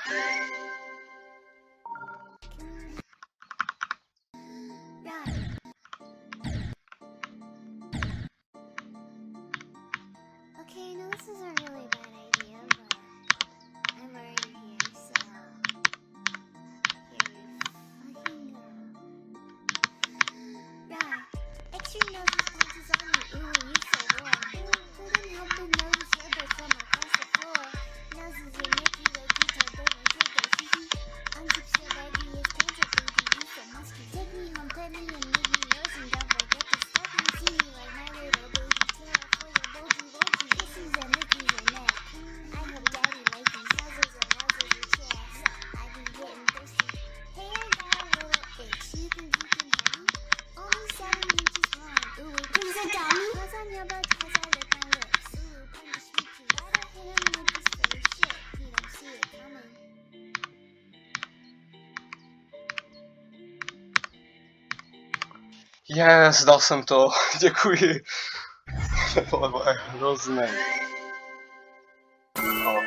Okay, I know this is a really bad idea, but I'm already here, so here you fucking go. Right. Extreme nose responses on you. Ooh, you so warm. Ooh, couldn't help but notice your breath from across the floor. Noses will make you like you told them and told them. Unzip so baggy, it's cancer, baby. You so musky. Take me home, pet me, and make me yours. And don't forget to stop and see me like my little baby. Tear up for your bulgy wonky. Kisses and lickies and neck. I hope daddy likes these nuzzles and nuzzles your chest. I be getting thirsty. Hey, I got a little itch. You think you can help me? Only 7 inches long. Ooh, please adopt me. Cause on your butt, cause I lick my lips. Ooh, punish me too. Gotta hit him with this face shit. He don't see it coming. Yes, dal jsem to, děkuji. To bylo hrozné. Ale